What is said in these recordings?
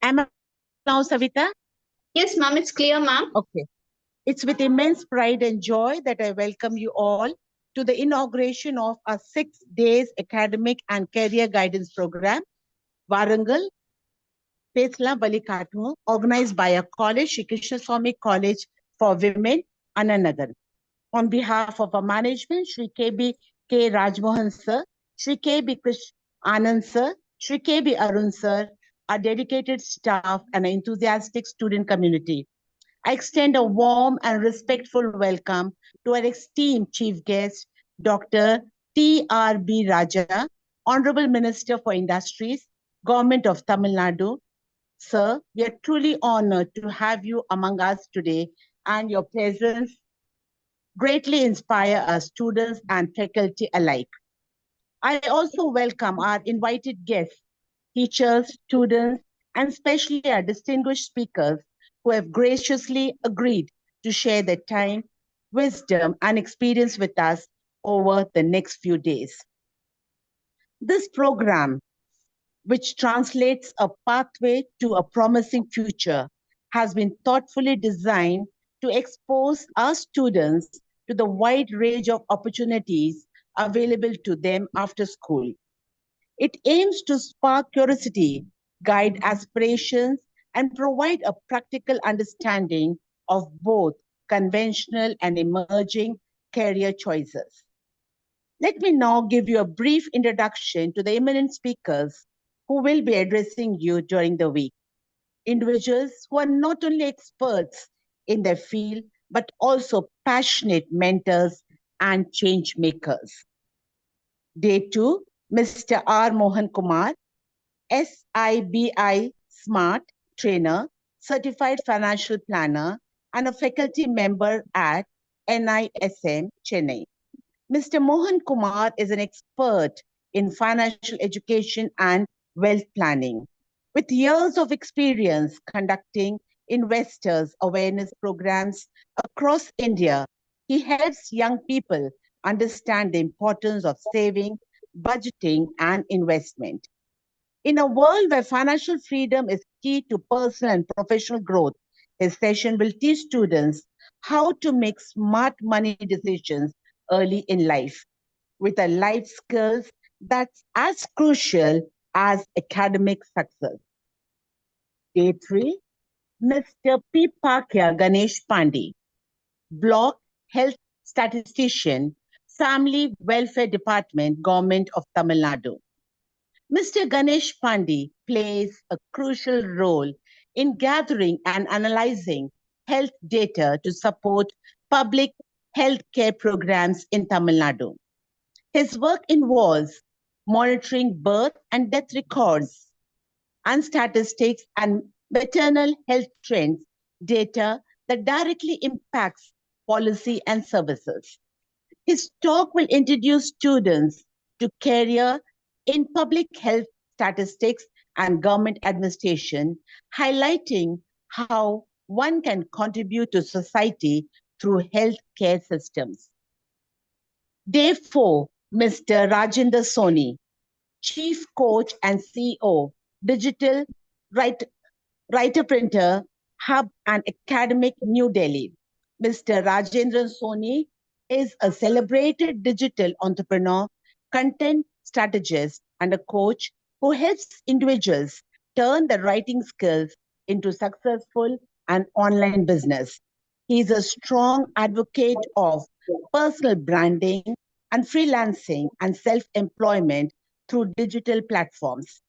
Am I now, Savita? Yes, ma'am, it's clear, ma'am. Okay. It's with immense pride and joy that I welcome you all to the inauguration of our 6 days academic and career guidance program, Warangal, Petla Balikatu, organized by a college, Shri Krishnaswamy College for Women, Ananagar. On behalf of our management, Shri K.B. K. Rajmohan sir, Shri K.B. Krish Anand sir, Shri K.B. Arun sir, our dedicated staff and our enthusiastic student community. I extend a warm and respectful welcome to our esteemed chief guest, Dr. T.R.B. Raja, Honorable Minister for Industries, Government of Tamil Nadu. Sir, we are truly honored to have you among us today, and your presence greatly inspire our students and faculty alike. I also welcome our invited guests, teachers, students, and especially our distinguished speakers who have graciously agreed to share their time, wisdom, and experience with us over the next few days. This program, which translates a pathway to a promising future, has been thoughtfully designed to expose our students to the wide range of opportunities available to them after school. It aims to spark curiosity, guide aspirations, and provide a practical understanding of both conventional and emerging career choices. Let me now give you a brief introduction to the eminent speakers who will be addressing you during the week. Individuals who are not only experts in their field, but also passionate mentors and change makers. Day 2, Mr. R. Mohan Kumar, SIBI Smart Trainer, Certified Financial Planner, and a faculty member at NISM, Chennai. Mr. Mohan Kumar is an expert in financial education and wealth planning. With years of experience conducting investors awareness programs across India, he helps young people understand the importance of saving, budgeting, and investment. In a world where financial freedom is key to personal and professional growth, his session will teach students how to make smart money decisions early in life with a life skills that's as crucial as academic success. Day 3, Mr. P. Pakya Ganesh Pandey, Block Health Statistician, Family Welfare Department, Government of Tamil Nadu. Mr. Ganesh Pandey plays a crucial role in gathering and analyzing health data to support public healthcare programs in Tamil Nadu. His work involves monitoring birth and death records and statistics and maternal health trends data that directly impacts policy and services. His talk will introduce students to career in public health statistics and government administration, highlighting how one can contribute to society through healthcare systems. Day 4, Mr. Rajendra Soni, Chief Coach and CEO, Digital Writer Printer Hub and Academic New Delhi. Mr. Rajendra Soni is a celebrated digital entrepreneur, content strategist, and a coach who helps individuals turn their writing skills into successful and online business. He is a strong advocate of personal branding and freelancing and self-employment through digital platforms.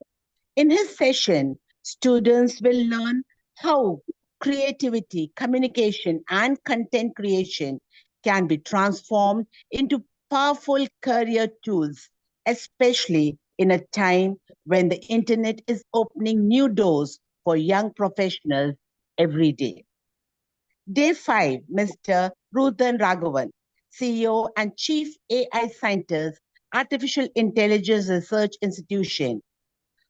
In his session, students will learn how creativity, communication, and content creation can be transformed into powerful career tools, especially in a time when the internet is opening new doors for young professionals every day. Day 5, Mr. Rudhan Raghavan, CEO and Chief AI Scientist, Artificial Intelligence Research Institution,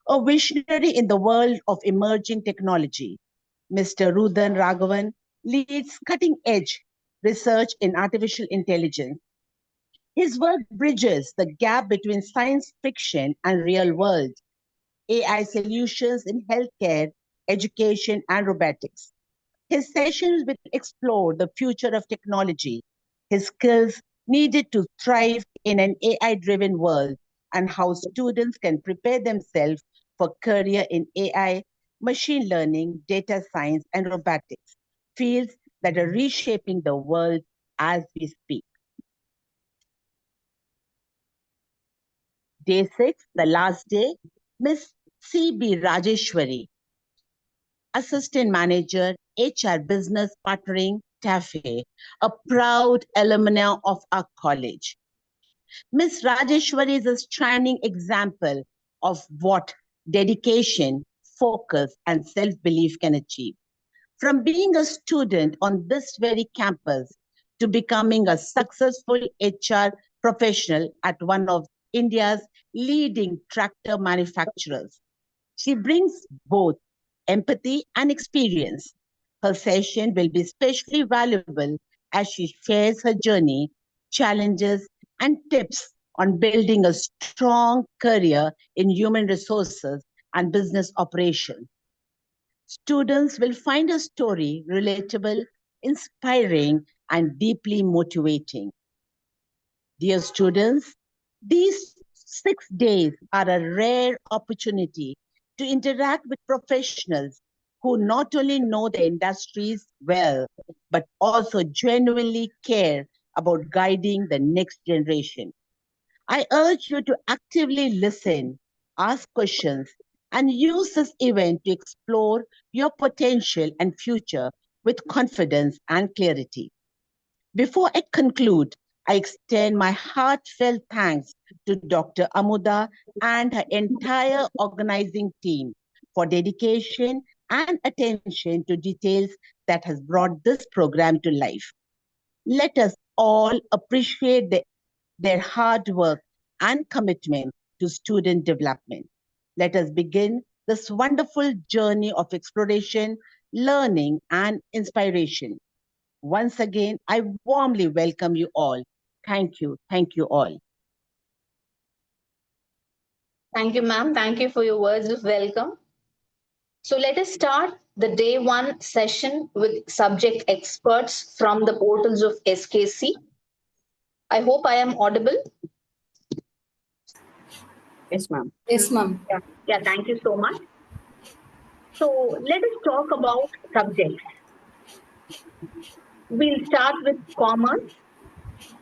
a visionary in the world of emerging technology. Mr. Rudhan Raghavan leads cutting-edge research in artificial intelligence. His work bridges the gap between science fiction and real world AI solutions in healthcare education, and robotics. His sessions will explore the future of technology, his skills needed to thrive in an AI driven world, and how students can prepare themselves for career in AI, machine learning, data science, and robotics, fields that are reshaping the world as we speak. Day 6, the last day, Miss C.B. Rajeshwari, Assistant Manager, HR Business Partnering, TAFE, a proud alumna of our college. Miss Rajeshwari is a shining example of what dedication, focus, and self belief can achieve. From being a student on this very campus to becoming a successful HR professional at one of India's leading tractor manufacturers, she brings both empathy and experience. Her session will be especially valuable as she shares her journey, challenges, and tips on building a strong career in human resources and business operations. Students will find her story relatable, inspiring, and deeply motivating. Dear students, these 6 days are a rare opportunity to interact with professionals who not only know the industries well, but also genuinely care about guiding the next generation. I urge you to actively listen, ask questions, and use this event to explore your potential and future with confidence and clarity. Before I conclude, I extend my heartfelt thanks to Dr. Amuda and her entire organizing team for dedication and attention to details that has brought this program to life. Let us all appreciate their hard work and commitment to student development. Let us begin this wonderful journey of exploration, learning, and inspiration. Once again, I warmly welcome you all. Thank you. Thank you all. Thank you, ma'am. Thank you for your words of welcome. So let us start the day one session with subject experts from the portals of SKC. I hope I am audible. Yes, ma'am. Yes, ma'am. Yeah, thank you so much. So let us talk about subjects. We'll start with commerce.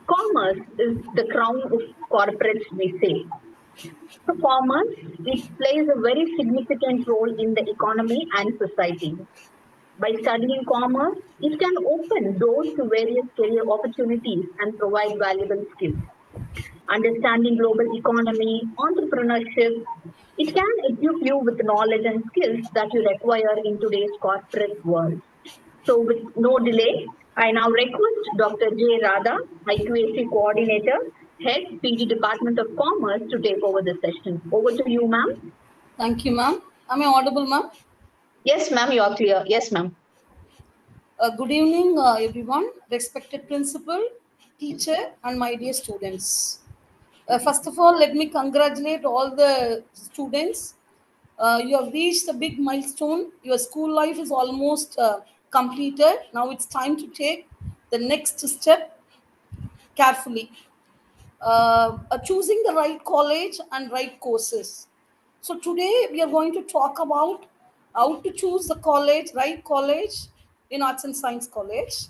Commerce is the crown of corporates, we say. So commerce, it plays a very significant role in the economy and society. By studying commerce, it can open doors to various career opportunities and provide valuable skills. Understanding global economy, entrepreneurship, it can equip you with knowledge and skills that you require in today's corporate world. So with no delay, I now request Dr. J. Radha, IQAC Coordinator, Head PD Department of Commerce to take over the session. Over to you, ma'am. Thank you, ma'am. Am I audible, ma'am? Yes, ma'am, you are clear. Yes, ma'am. Good evening, everyone, respected principal, teacher, and my dear students. First of all, let me congratulate all the students. You have reached a big milestone. Your school life is almost completed. Now it's time to take the next step carefully. Choosing the right college and right courses. So today we are going to talk about how to choose the college, right college in Arts and Science College.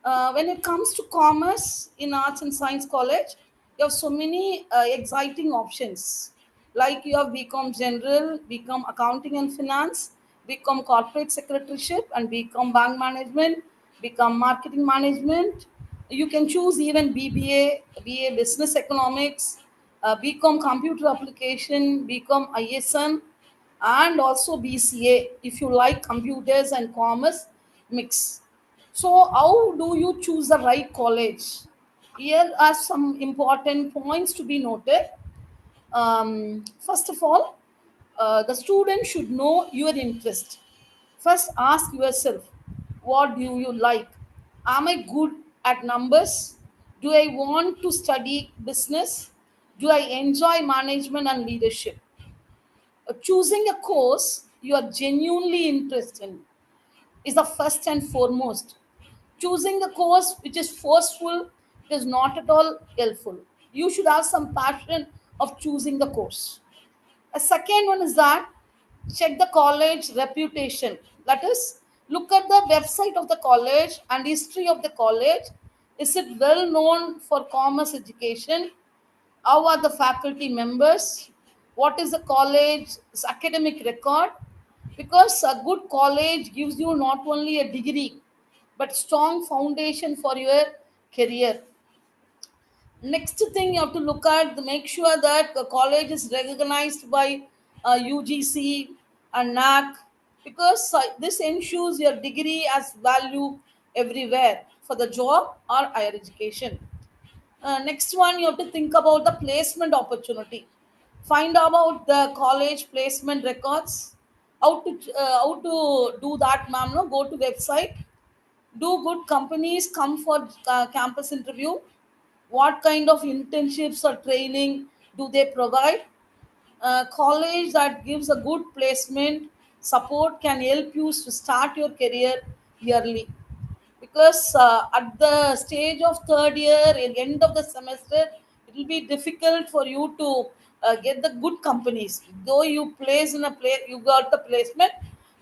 When it comes to commerce in Arts and Science College, you have so many exciting options. Like you have become general, become accounting and finance, become corporate secretaryship, and become bank management, become marketing management. You can choose even BBA, BA business economics, become computer application, become ISM, and also BCA if you like computers and commerce mix. So, how do you choose the right college? Here are some important points to be noted. First of all, the student should know your interest. First, ask yourself, what do you like? Am I good at numbers? Do I want to study business? Do I enjoy management and leadership? Choosing a course you are genuinely interested in is the first and foremost. Choosing a course which is forceful is not at all helpful. You should have some passion of choosing the course. A second one is that check the college reputation. That is, look at the website of the college and history of the college. Is it well known for commerce education? How are the faculty members? What is the college's academic record? Because a good college gives you not only a degree but strong foundation for your career. Next thing you have to look at, make sure that the college is recognized by UGC and NAC, because this ensures your degree has value everywhere for the job or higher education. Next one, you have to think about the placement opportunity. Find out about the college placement records. How to do that, ma'am? No, go to website. Do good companies come for campus interview? What kind of internships or training do they provide? College that gives a good placement support can help you to start your career early, because at the stage of third year at end of the semester it will be difficult for you to get the good companies. Though you place in a place, you got the placement,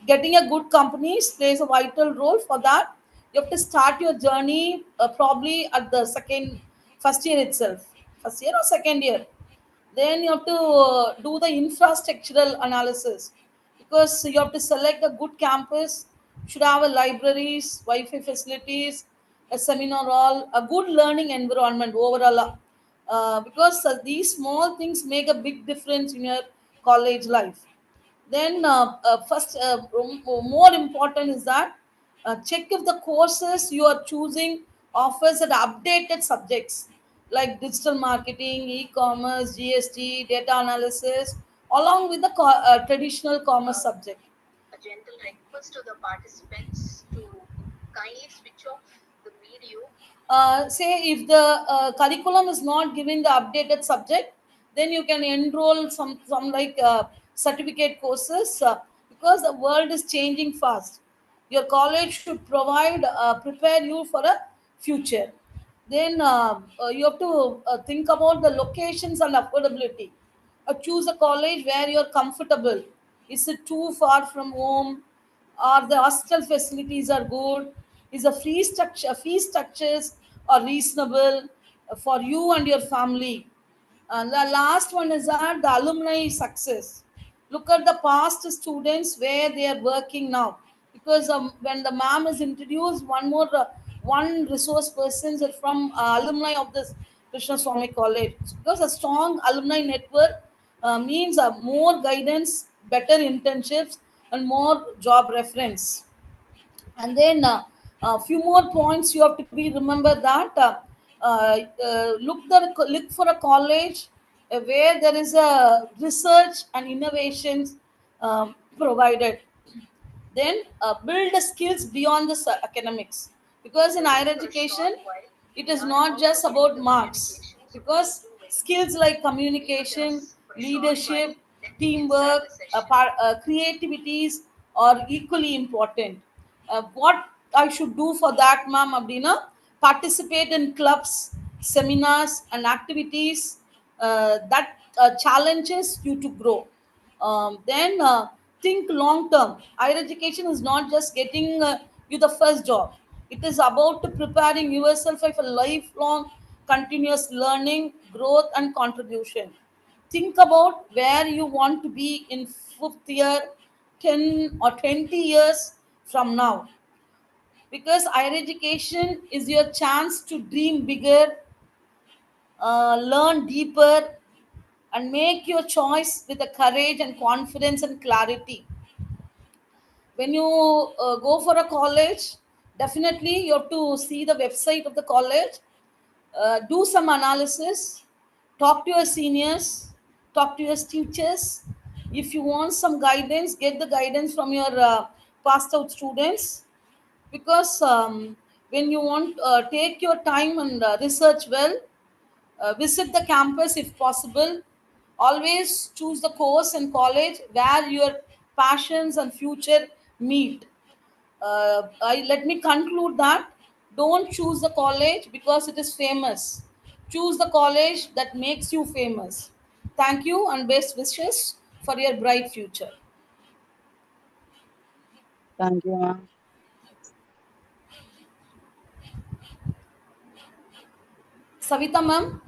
getting a good companies plays a vital role. For that you have to start your journey probably at the second first year itself, first year or second year. Then you have to do the infrastructural analysis, because you have to select a good campus, should have a libraries, Wi-Fi facilities, a seminar hall, a good learning environment overall. Because these small things make a big difference in your college life. Then first more important is that check if the courses you are choosing offers at updated subjects like digital marketing, e-commerce, GST, data analysis, along with the traditional commerce subject. A gentle request to the participants to kindly switch off the video. Say if the curriculum is not giving the updated subject, then you can enroll some like certificate courses, because the world is changing fast. Your college should provide prepare you for a future. Then you have to think about the locations and affordability. Choose a college where you're comfortable. Is it too far from home? Are the hostel facilities are good? Is the fee structures are reasonable for you and your family? And the last one is that the alumni success. Look at the past students where they are working now, because when the ma'am is introduced, one resource person is from alumni of this Krishnaswamy College, because a strong alumni network means more guidance, better internships, and more job reference. And then a few more points you have to be remember that look for a college where there is a research and innovations provided. Then build the skills beyond the academics, because in higher education it is not just about marks, because skills like communication, leadership, teamwork, creativities are equally important. What I should do for that, ma'am, abdina? Participate in clubs, seminars and activities that challenges you to grow. Then think long term. Higher education is not just getting you the first job. It is about preparing yourself for a lifelong continuous learning, growth and contribution. Think about where you want to be in fifth year, 10 or 20 years from now, because higher education is your chance to dream bigger, learn deeper, and make your choice with the courage and confidence and clarity. When you go for a college, definitely you have to see the website of the college, do some analysis, talk to your seniors, talk to your teachers. If you want some guidance, get the guidance from your passed out students, because when you want take your time and research well, visit the campus if possible. Always choose the course and college where your passions and future meet. Let me conclude that don't choose the college because it is famous. Choose the college that makes you famous. Thank you and best wishes for your bright future. Thank you, ma'am. Savita ma'am?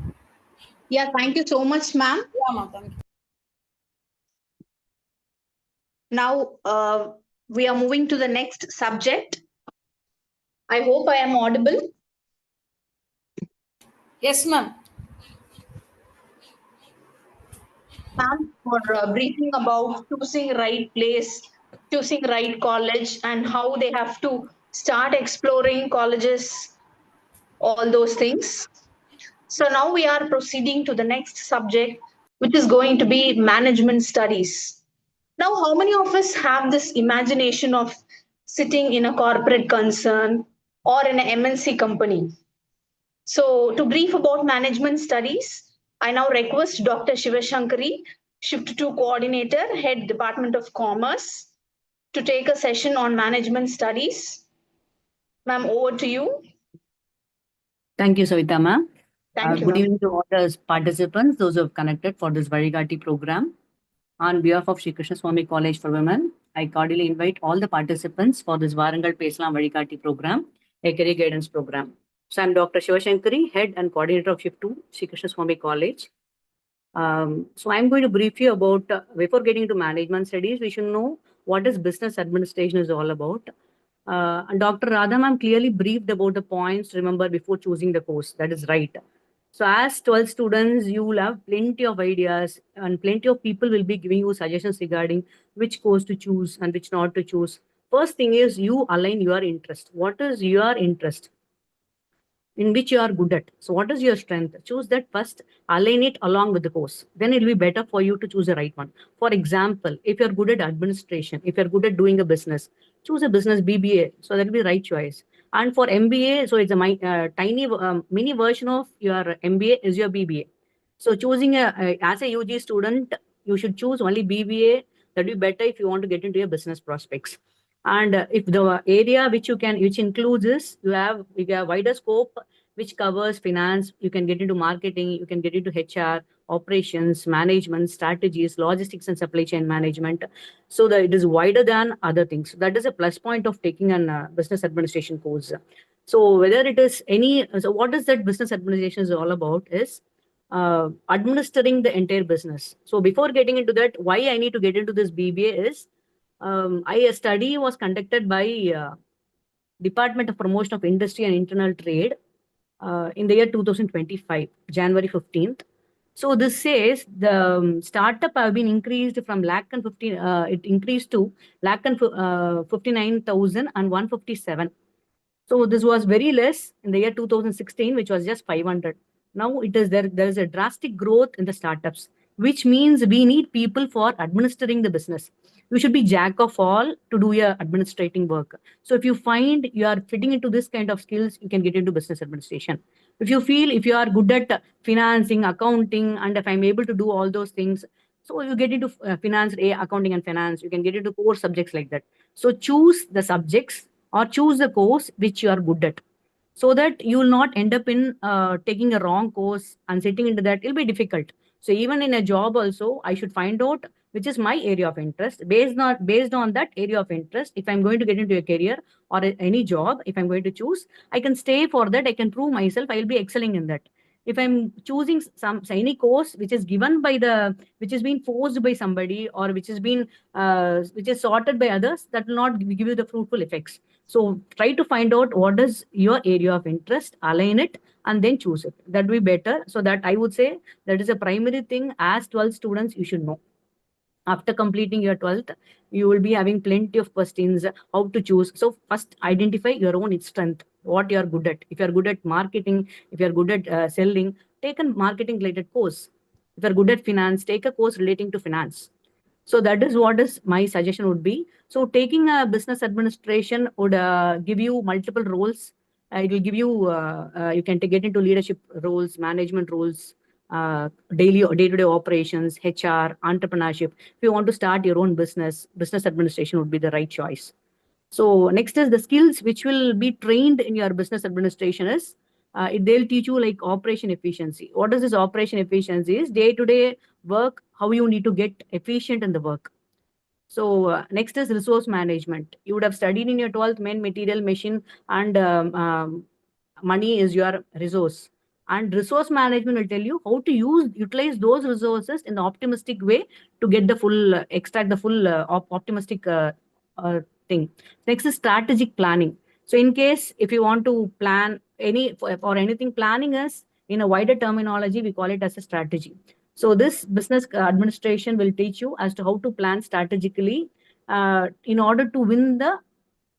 Yeah, thank you so much, ma'am. Yeah, ma'am, thank you. Now, we are moving to the next subject. I hope I am audible. Yes, ma'am. Ma'am, for briefing about choosing right place, choosing right college, and how they have to start exploring colleges, all those things. So now we are proceeding to the next subject, which is going to be management studies. Now, how many of us have this imagination of sitting in a corporate concern or in an MNC company? So, to brief about management studies, I now request Dr. Shivashankari, Shift 2 Coordinator, Head Department of Commerce, to take a session on management studies. Ma'am, over to you. Thank you, Savita ma'am. Thank you, Good ma'am. evening to all the participants, those who have connected for this Varigati program. On behalf of Shri Krishnaswamy College for Women, I cordially invite all the participants for this Varangal Peslam Varigati program, a career guidance program. So I'm Dr. Shivashankari, Head and Coordinator of Shift 2, Shri Krishnaswamy College. So I'm going to brief you about, before getting into management studies, we should know what is business administration is all about. And Dr. Radha ma'am clearly briefed about the points to remember before choosing the course. That is right. So as 12 students, you will have plenty of ideas and plenty of people will be giving you suggestions regarding which course to choose and which not to choose. First thing is you align your interest. What is your interest? In which you are good at. So what is your strength? Choose that first, align it along with the course. Then it will be better for you to choose the right one. For example, if you're good at administration, if you're good at doing a business, choose a business BBA. So that will be the right choice. And for MBA, so it's a tiny mini version of your MBA is your BBA. So choosing as a UG student, you should choose only BBA. That will be better if you want to get into your business prospects. And if the area which includes is you have wider scope which covers finance, you can get into marketing, you can get into HR, operations, management, strategies, logistics and supply chain management. So that it is wider than other things. That is a plus point of taking an business administration course. So whether it is so what is that business administration is all about is administering the entire business. So before getting into that, why I need to get into this BBA is a study was conducted by Department of Promotion of Industry and Internal Trade in the year 2025, January 15th. So this says the startup have been increased from lakh and 15, it increased to lakh and 59,157. So this was very less in the year 2016, which was just 500. Now it is there is a drastic growth in the startups, which means we need people for administering the business. You should be jack of all to do your administrating work. So if you find you are fitting into this kind of skills, you can get into business administration. If you feel if you are good at financing, accounting, and if I'm able to do all those things, so you get into finance, accounting and finance, you can get into core subjects like that. So choose the subjects or choose the course which you are good at so that you will not end up in taking a wrong course and sitting into that. It'll be difficult. So even in a job also, I should find out which is my area of interest. Based on that area of interest, if I'm going to get into a career or any job, if I'm going to choose, I can stay for that. I can prove myself. I will be excelling in that. If I'm choosing any course which is given by which is being forced by somebody or which is sorted by others, that will not give you the fruitful effects. So try to find out what is your area of interest, align it, and then choose it. That will be better. So that I would say that is a primary thing as 12 students you should know. After completing your 12th, you will be having plenty of questions how to choose. So first identify your own strength, what you are good at. If you are good at marketing, if you are good at selling, take a marketing related course. If you are good at finance, take a course relating to finance. So that is what is my suggestion would be. So taking a business administration would give you multiple roles. It will give you, you can get into leadership roles, management roles, day-to-day operations, HR, entrepreneurship. If you want to start your own business, business administration would be the right choice. So next is the skills which will be trained in your business administration is they'll teach you like operation efficiency. What is this operation efficiency? Is day-to-day work, how you need to get efficient in the work. So next is resource management. You would have studied in your 12th main material, machine, and money is your resource. And resource management will tell you how to utilize those resources in the optimistic way to get the full, extract the full optimistic thing. Next is strategic planning. So in case if you want to plan for anything, planning is in a wider terminology, we call it as a strategy. So this business administration will teach you as to how to plan strategically in order to win the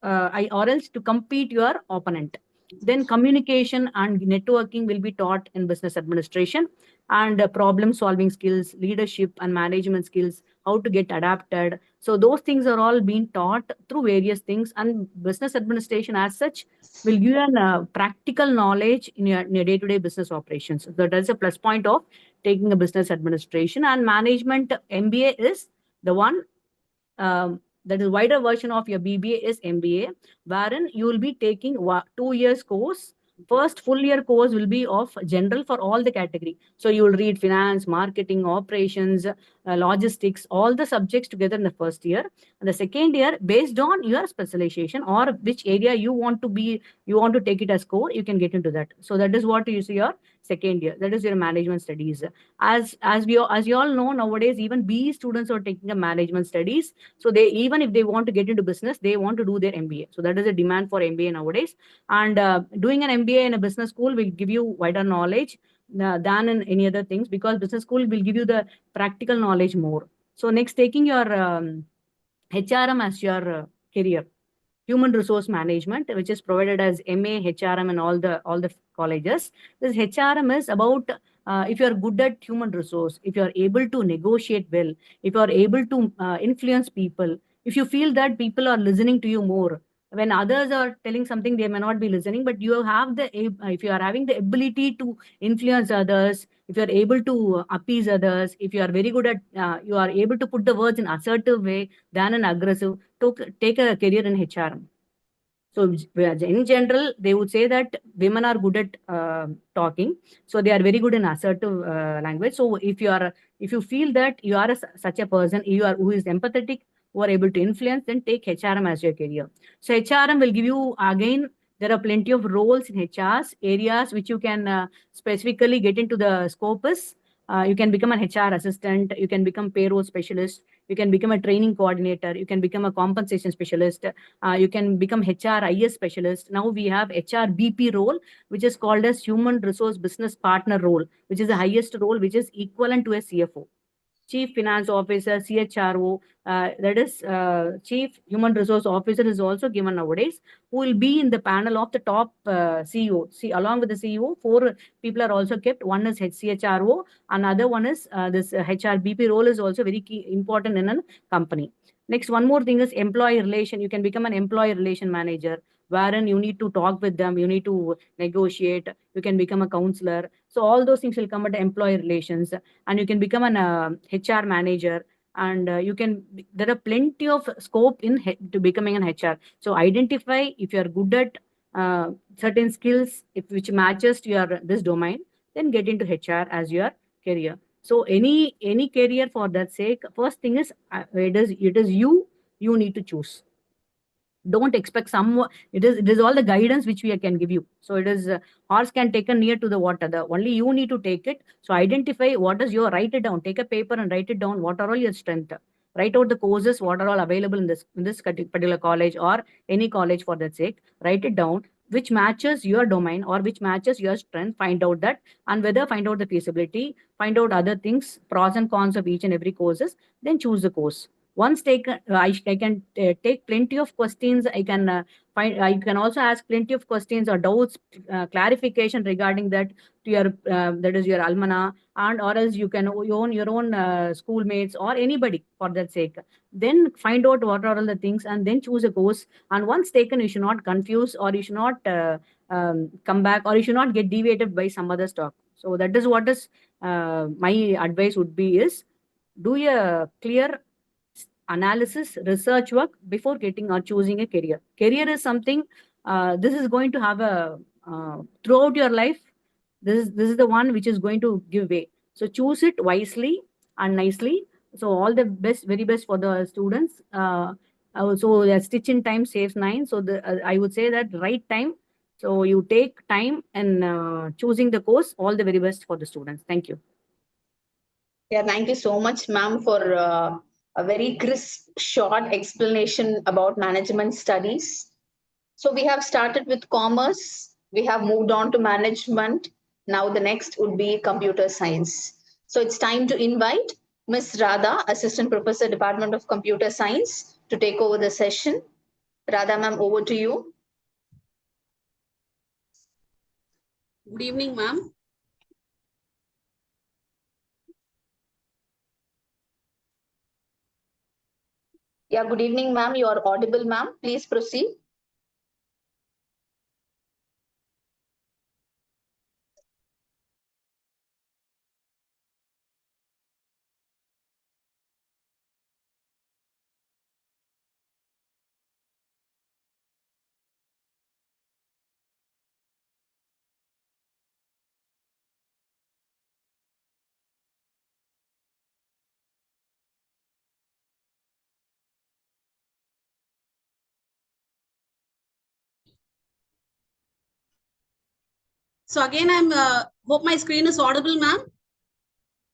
or else to compete your opponent. Then communication and networking will be taught in business administration, and problem solving skills, leadership and management skills, how to get adapted. So those things are all being taught through various things, and business administration as such will give you practical knowledge in your day-to-day business operations. So that is a plus point of taking a business administration. And management MBA is the one that is wider version of your BBA is MBA, wherein you will be taking 2 years course. First full year course will be of general for all the category. So you will read finance, marketing, operations, logistics, all the subjects together in the first year. And the second year, based on your specialization or which area you want to take it as core, you can get into that. So that is what you see your second year. That is your management studies. As you all know, nowadays even BE students are taking a management studies. So they, even if they want to get into business, they want to do their MBA. So that is a demand for MBA nowadays. And doing an MBA in a business school will give you wider knowledge than in any other things, because business school will give you the practical knowledge more. So next, taking your HRM as your career. Human resource management, which is provided as MA HRM in all the colleges. This HRM is about if you are good at human resource, if you are able to negotiate well, if you are able to influence people, if you feel that people are listening to you more. When others are telling something, they may not be listening, but you have if you are having the ability to influence others, if you are able to appease others, if you are very good at, you are able to put the words in assertive way than an aggressive, to take a career in HRM. So in general, they would say that women are good at talking. So they are very good in assertive language. So if you feel that you are such a person, who is empathetic, who are able to influence, then take HRM as your career. So HRM will give you, again, there are plenty of roles in HRs, areas which you can specifically get into the scope is. You can become an HR assistant, you can become payroll specialist, you can become a training coordinator, you can become a compensation specialist, you can become HRIS specialist. Now we have HRBP role, which is called as Human Resource Business Partner role, which is the highest role, which is equivalent to a CFO. Chief Finance Officer, CHRO, that is Chief Human Resource Officer is also given nowadays, who will be in the panel of the top CEO. See, along with the CEO, 4 people are also kept. One is CHRO, another one is this HRBP role is also very key, important in a company. Next, one more thing is employee relation. You can become an employee relation manager, wherein you need to talk with them, you need to negotiate, you can become a counselor. So all those things will come under employee relations, and you can become an HR manager, and there are plenty of scope to becoming an HR. So identify if you are good at certain skills, which matches to your this domain, then get into HR as your career. So any career for that sake, first thing is it is you need to choose. Don't expect someone. It is all the guidance which we can give you. So it is horse can take a near to the water. Only you need to take it. So identify what is your, write it down. Take a paper and write it down. What are all your strength? Write out the courses, what are all available in this particular college or any college for that sake. Write it down, which matches your domain or which matches your strength. Find out that, and find out the feasibility, find out other things, pros and cons of each and every courses, then choose the course. Once taken, I can take plenty of questions. I can I can also ask plenty of questions or doubts, clarification regarding that to your that is your alumna, and or else you can own your own schoolmates or anybody for that sake. Then find out what are all the things and then choose a course. And once taken, you should not confuse or you should not come back or you should not get deviated by some other stock. So that is what is my advice would be is do a clear analysis, research work before getting or choosing a career. Career is something this is going to have a throughout your life. This is the one which is going to give way. So choose it wisely and nicely. So all the best, very best for the students. Also, a stitch in time saves nine. So I would say that right time. So you take time and choosing the course. All the very best for the students. Thank you. Yeah, thank you so much, ma'am, for a very crisp, short explanation about management studies. So we have started with commerce, we have moved on to management. Now the next would be computer science. So it's time to invite Ms. Radha, Assistant Professor, Department of Computer Science, to take over the session. Radha ma'am, over to you. Good evening, ma'am. Yeah, good evening, ma'am. You are audible, ma'am. Please proceed. So again, I'm hope my screen is audible, ma'am.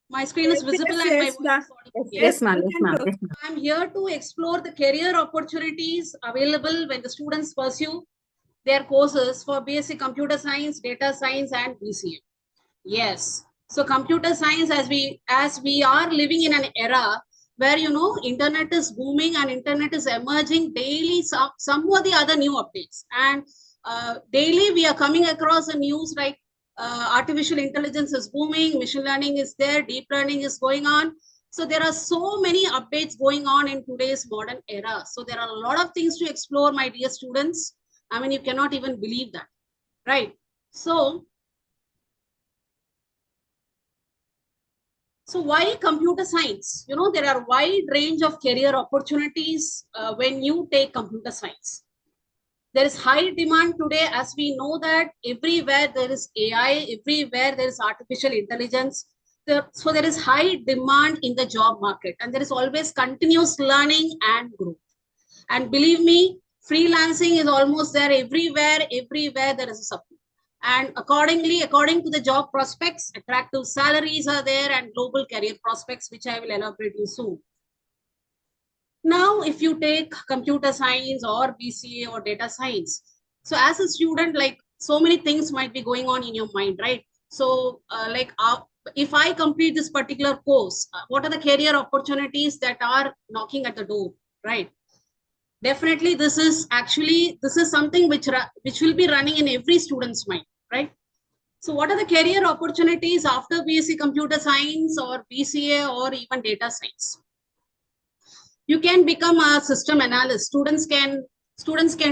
My screen is visible and my voice is audible. Yes, ma'am. Yes, ma'am. Yes, ma'am. I'm here to explore the career opportunities available when the students pursue their courses for BSc Computer Science, Data Science, and BCA. Yes. So computer science, as we are living in an era where internet is booming and internet is emerging daily, some or the other new updates, and daily we are coming across the news like artificial intelligence is booming, machine learning is there, deep learning is going on. So there are so many updates going on in today's modern era. So there are a lot of things to explore, my dear students. I mean, you cannot even believe that, right? So why computer science? There are wide range of career opportunities when you take computer science. There is high demand today, as we know that everywhere there is AI, everywhere there is artificial intelligence. So there is high demand in the job market, and there is always continuous learning and growth. And believe me, freelancing is almost there everywhere. Everywhere there is a supply. And according to the job prospects, attractive salaries are there and global career prospects, which I will elaborate you soon. Now, if you take computer science or BCA or data science, so as a student, like so many things might be going on in your mind, right? So if I complete this particular course, what are the career opportunities that are knocking at the door, right? Definitely, this is something which will be running in every student's mind, right? So what are the career opportunities after BSc Computer Science or BCA or even data science? You can become a system analyst. Students can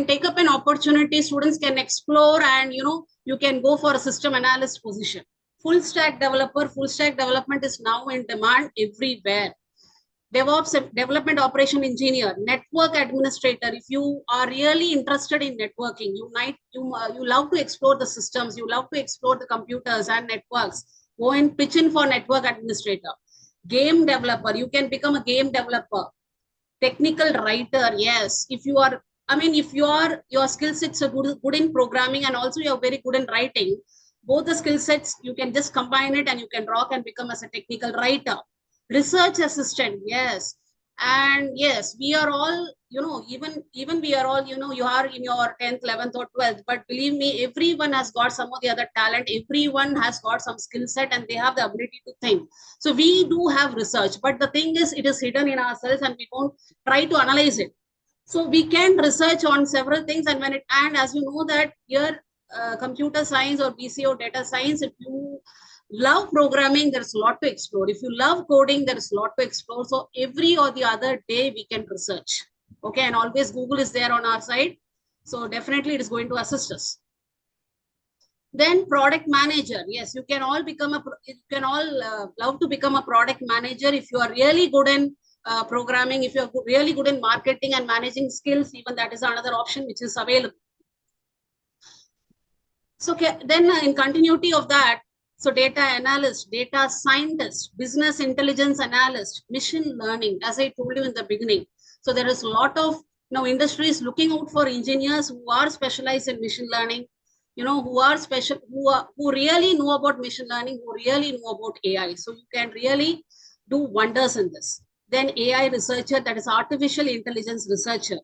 take up an opportunity, students can explore, and you can go for a system analyst position. Full stack development is now in demand everywhere. DevOps, development operation engineer, network administrator. If you are really interested in networking, you love to explore the systems, you love to explore the computers and networks, go and pitch in for network administrator. Game developer, you can become a game developer. Technical writer, yes. If your skill sets are good in programming and also you're very good in writing, both the skill sets, you can just combine it and you can rock and become as a technical writer. Research assistant, yes. And yes, we are all even we are all, you are in your 10th, 11th or 12th, but believe me, everyone has got some of the other talent. Everyone has got some skill set and they have the ability to think. So we do have research, but the thing is, it is hidden in ourselves and we don't try to analyze it. So we can research on several things, and as you know that here, computer science or BCO data science, if you love programming, there's a lot to explore. If you love coding, there's a lot to explore. So every or the other day we can research. Okay, and always Google is there on our side. So definitely it is going to assist us. Then product manager. Yes, you can all love to become a product manager if you are really good in programming, if you're really good in marketing and managing skills. Even that is another option which is available. So then in continuity of that, so data analyst, data scientist, business intelligence analyst, machine learning, as I told you in the beginning. So there is a lot of industries looking out for engineers who are specialized in machine learning, who really know about machine learning, who really know about AI. So you can really do wonders in this. Then AI researcher, that is artificial intelligence researcher,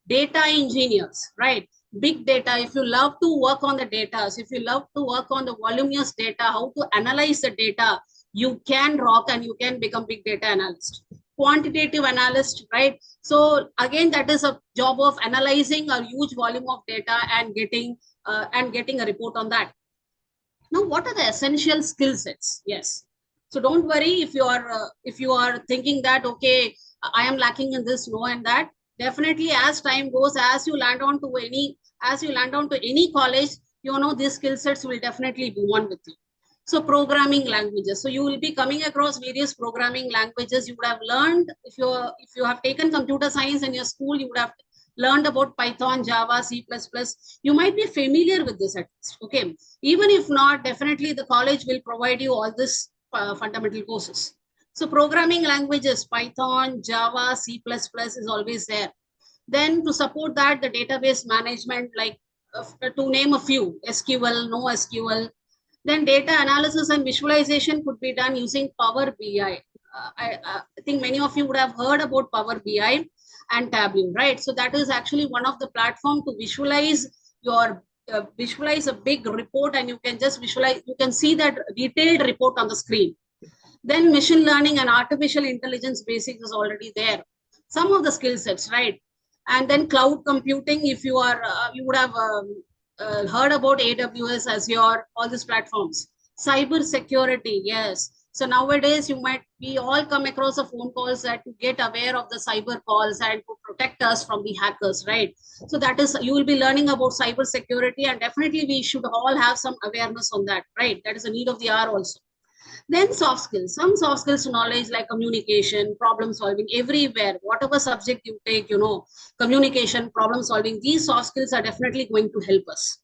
data engineers, right? Big data, if you love to work on the data, if you love to work on the voluminous data, how to analyze the data, you can rock and you can become big data analyst. Quantitative analyst, right? So again, that is a job of analyzing a huge volume of data and getting a report on that. Now, what are the essential skill sets? Yes. So don't worry if you are thinking that, okay, I am lacking in this, no, and that. Definitely, as time goes, as you land on to any college, these skill sets will definitely be one with you. So programming languages. So you will be coming across various programming languages. You would have learned, if you have taken computer science in your school, you would have learned about Python, Java, C++. You might be familiar with this at least. Okay. Even if not, definitely the college will provide you all this fundamental courses. So programming languages, Python, Java, C++ is always there. Then to support that, the database management, like to name a few, SQL, NoSQL. Then data analysis and visualization could be done using Power BI. I think many of you would have heard about Power BI and Tableau, right? So that is actually one of the platform to visualize a big report, and you can just visualize, you can see that detailed report on the screen. Then machine learning and artificial intelligence basics is already there. Some of the skill sets, right? And then cloud computing, if you would have heard about AWS, Azure, all these platforms. Cyber security, yes. So nowadays we all come across a phone calls that to get aware of the cyber calls and to protect us from the hackers, right? So that is, you will be learning about cyber security, and definitely we should all have some awareness on that, right? That is a need of the hour also. Then soft skills, some soft skills knowledge like communication, problem solving, everywhere, whatever subject you take, communication, problem solving, these soft skills are definitely going to help us.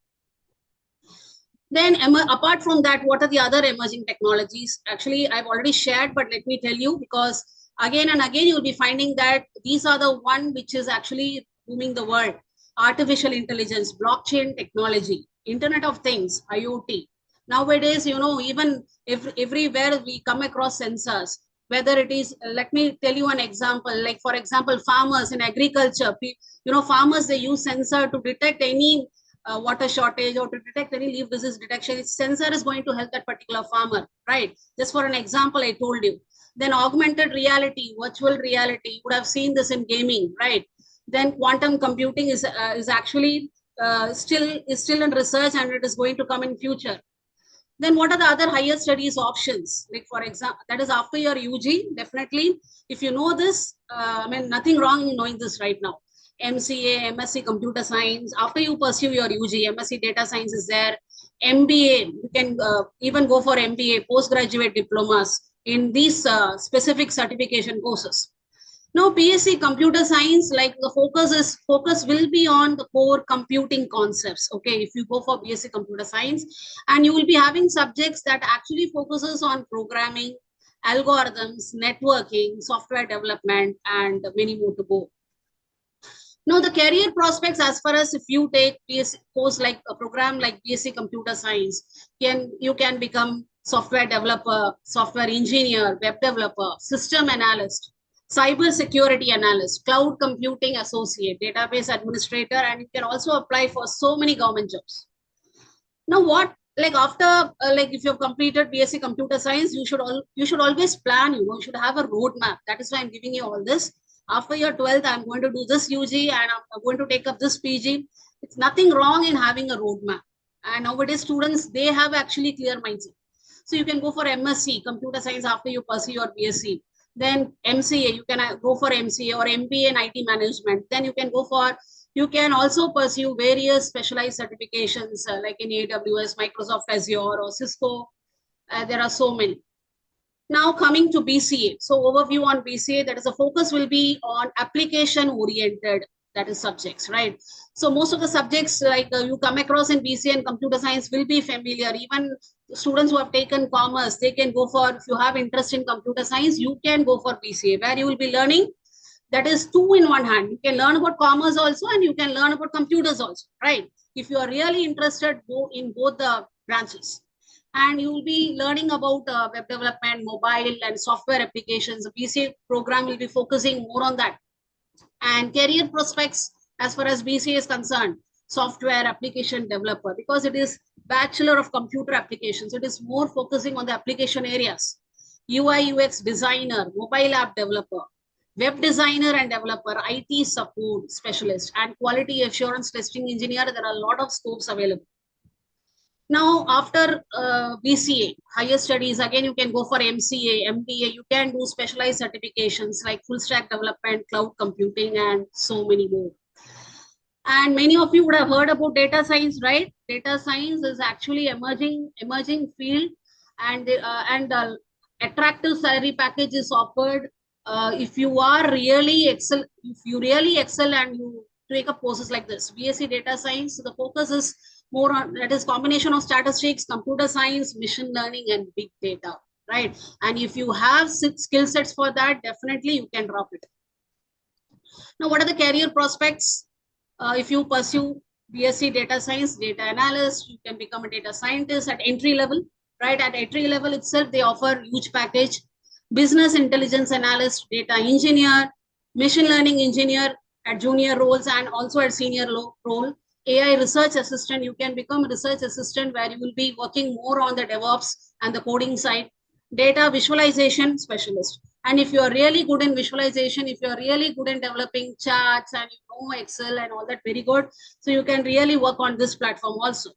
Then apart from that, what are the other emerging technologies? Actually, I've already shared, but let me tell you, because again and again, you'll be finding that these are the one which is actually booming the world. Artificial intelligence, blockchain technology, Internet of Things, IoT. Nowadays, even everywhere we come across sensors, whether it is, let me tell you an example, like for example, farmers in agriculture, farmers, they use sensor to detect any water shortage or to detect any leaf disease detection. Its sensor is going to help that particular farmer, right? Just for an example, I told you. Then augmented reality, virtual reality, you would have seen this in gaming, right? Then quantum computing is actually still in research, and it is going to come in future. Then what are the other higher studies options? Like for example, that is after your UG, definitely. If you know this, nothing wrong in knowing this right now. MCA, MSc Computer Science. After you pursue your UG, MSc Data Science is there. MBA, you can even go for MBA, postgraduate diplomas in these specific certification courses. Now, PSC Computer Science, like the focus will be on the core computing concepts. Okay, if you go for BSc Computer Science, and you will be having subjects that actually focuses on programming, algorithms, networking, software development, and many more to go. Now, the career prospects, as far as if you take BSc course like a program like BSc Computer Science, you can become software developer, software engineer, web developer, system analyst, cyber security analyst, cloud computing associate, database administrator, and you can also apply for so many government jobs. Now, what like after like if you've completed BSc Computer Science, you should always plan. You should have a roadmap. That is why I'm giving you all this. After your 12th, I'm going to do this UG and I'm going to take up this PG. It's nothing wrong in having a roadmap. And nowadays, students, they have actually clear mindset. So you can go for MSc, Computer Science, after you pursue your BSc. Then MCA, you can go for MCA or MBA in IT Management. Then you can also pursue various specialized certifications like in AWS, Microsoft Azure or Cisco. There are so many. Now coming to BCA. So overview on BCA, that is the focus will be on application oriented, that is subjects, right? So most of the subjects like you come across in BCA and computer science will be familiar. Even students who have taken commerce, they can go for, if you have interest in computer science, you can go for BCA, where you will be learning, that is two in one hand. You can learn about commerce also and you can learn about computers also, right? If you are really interested, go in both the branches. And you will be learning about web development, mobile and software applications. The BCA program will be focusing more on that. And career prospects, as far as BCA is concerned, software application developer, because it is Bachelor of Computer Applications. It is more focusing on the application areas. UI UX designer, mobile app developer, web designer and developer, IT support specialist, and quality assurance testing engineer. There are a lot of scopes available. Now, after BCA, higher studies, again, you can go for MCA, MBA. You can do specialized certifications like full stack development, cloud computing, and so many more. And many of you would have heard about data science, right? Data science is actually emerging field, and attractive salary package is offered if you really excel and you take up courses like this. BSc Data Science, the focus is more on, that is combination of statistics, computer science, machine learning, and big data, right? And if you have skill sets for that, definitely you can drop it. Now, what are the career prospects? If you pursue BSc Data Science, data analyst, you can become a data scientist at entry level, right? At entry level itself, they offer huge package. Business intelligence analyst, data engineer, machine learning engineer at junior roles and also at senior role. AI research assistant, you can become a research assistant where you will be working more on the DevOps and the coding side. Data visualization specialist. And if you are really good in visualization, if you are really good in developing charts and you know Excel and all that, very good. So you can really work on this platform also.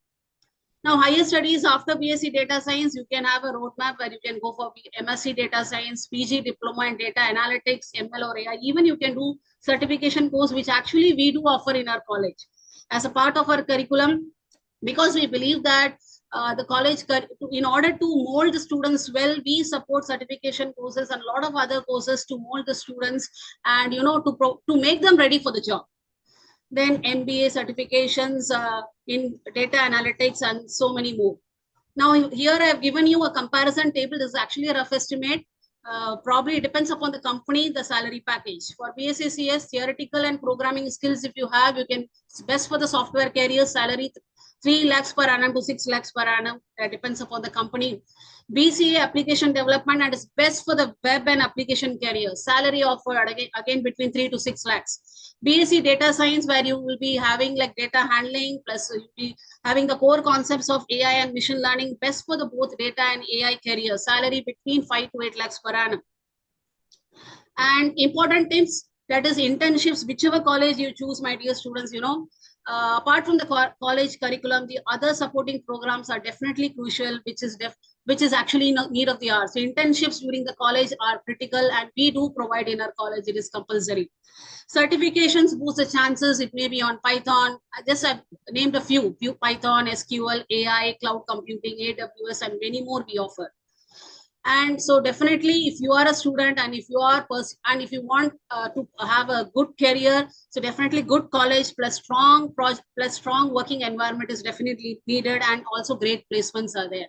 Now, higher studies after BSc Data Science, you can have a roadmap where you can go for MSc Data Science, PG Diploma in Data Analytics, ML or AI. Even you can do certification course, which actually we do offer in our college as a part of our curriculum, because we believe that the college, in order to mold the students well, we support certification courses and a lot of other courses to mold the students and, to make them ready for the job. Then MBA certifications in data analytics and so many more. Now, here I have given you a comparison table. This is actually a rough estimate. Probably it depends upon the company, the salary package. For BSc CS, theoretical and programming skills, if you have, it's best for the software career salary, 3 lakhs per annum to 6 lakhs per annum. That depends upon the company. BCA application development, and is best for the web and application career. Salary offered again between 3 to 6 lakhs. BSc Data Science, where you will be having like data handling, plus you'll be having the core concepts of AI and machine learning, best for the both data and AI career. Salary between 5 to 8 lakhs per annum. And important tips, that is internships, whichever college you choose, my dear students, apart from the college curriculum, the other supporting programs are definitely crucial, which is actually need of the hour. So internships during the college are critical, and we do provide in our college. It is compulsory. Certifications boost the chances. It may be on Python. I've named a few Python, SQL, AI, cloud computing, AWS, and many more we offer. And so definitely, if you are a student and if you want to have a good career, so definitely good college plus strong working environment is definitely needed, and also great placements are there.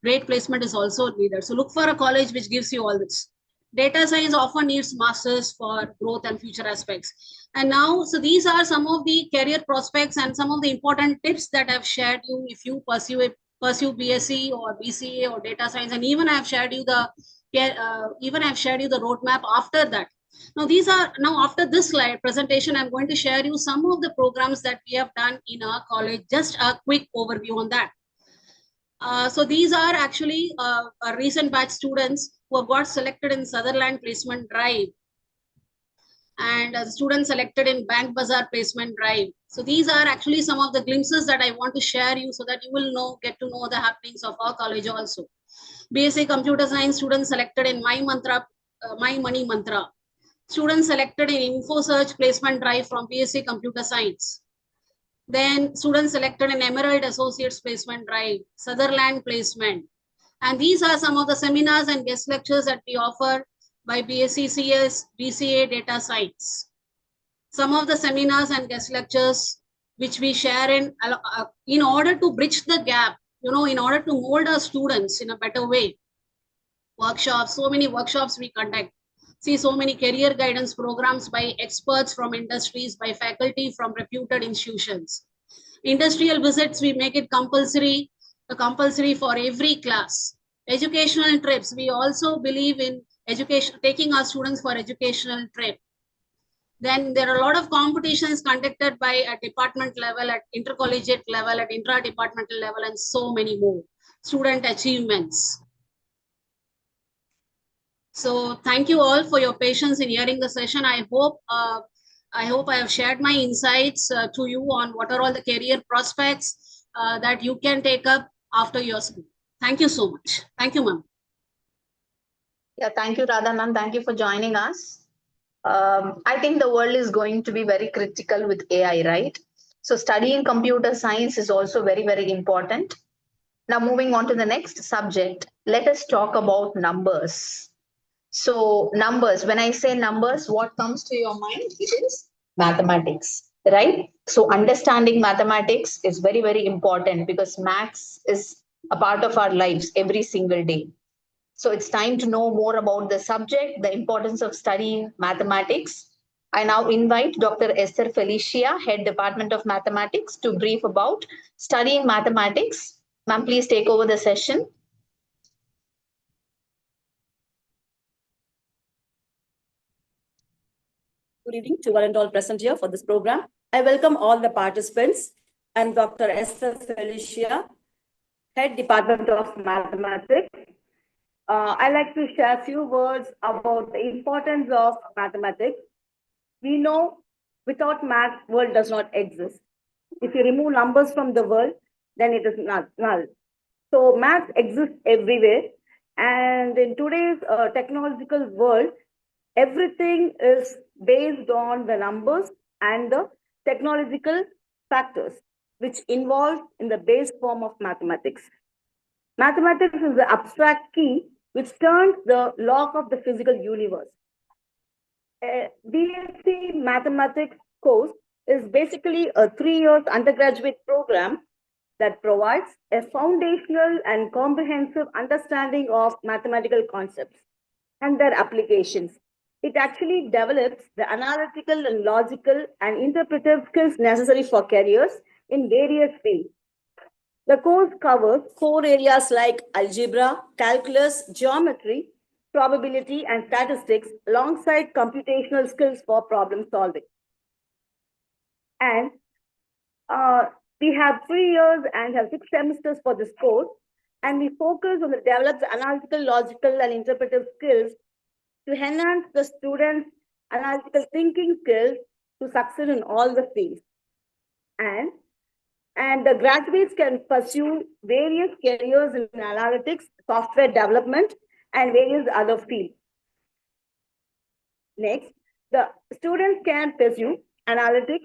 Great placement is also needed. So look for a college which gives you all this. Data science often needs masters for growth and future aspects. And now, so these are some of the career prospects and some of the important tips that I've shared you if you pursue BSc or BCA or data science. And even I've shared you the roadmap after that. Now, these are now after this slide presentation, I'm going to share you some of the programs that we have done in our college. Just a quick overview on that. So these are actually a recent batch students who have got selected in Sutherland Placement Drive and students selected in Bank Bazaar Placement Drive. So these are actually some of the glimpses that I want to share you so that you will get to know the happenings of our college also. BSc Computer Science students selected in My Money Mantra. Students selected in InfoSearch Placement Drive from BSc Computer Science. Then students selected in Emerald Associates Placement Drive, Sutherland Placement. And these are some of the seminars and guest lectures that we offer by BSc CS, BCA Data Science. Some of the seminars and guest lectures which we share in order to bridge the gap, in order to mold our students in a better way. Workshops, so many workshops we conduct. See so many career guidance programs by experts from industries, by faculty from reputed institutions. Industrial visits, we make it compulsory for every class. Educational trips, we also believe in education, taking our students for educational trip. Then there are a lot of competitions conducted by at department level, at intercollegiate level, at intra-departmental level, and so many more. Student achievements. So thank you all for your patience in hearing the session. I hope I have shared my insights to you on what are all the career prospects that you can take up after your school. Thank you so much. Thank you, ma'am. Yeah, thank you, Radha ma'am. Thank you for joining us. I think the world is going to be very critical with AI, right? So studying computer science is also very, very important. Now moving on to the next subject, let us talk about numbers. So numbers, when I say numbers, what comes to your mind? It is mathematics, right? So understanding mathematics is very, very important because maths is a part of our lives every single day. So it's time to know more about the subject, the importance of studying mathematics. I now invite Dr. Esther Felicia, Head Department of Mathematics, to brief about studying mathematics. Ma'am, please take over the session. Good evening to one and all present here for this program. I welcome all the participants. I'm Dr. Esther Felicia, Head Department of Mathematics. I'd like to share a few words about the importance of mathematics. We know without math, world does not exist. If you remove numbers from the world, then it is null. So math exists everywhere. And in today's technological world, everything is based on the numbers and the technological factors, which involve in the base form of mathematics. Mathematics is the abstract key which turns the lock of the physical universe. BSc Mathematics course is basically a 3-year undergraduate program that provides a foundational and comprehensive understanding of mathematical concepts and their applications. It actually develops the analytical and logical and interpretive skills necessary for careers in various fields. The course covers core areas like algebra, calculus, geometry, probability, and statistics alongside computational skills for problem solving. And we have 3 years and have 6 semesters for this course, and we focus on the developed analytical, logical, and interpretive skills to enhance the students' analytical thinking skills to succeed in all the fields. And the graduates can pursue various careers in analytics, software development, and various other fields. Next, the students can pursue analytics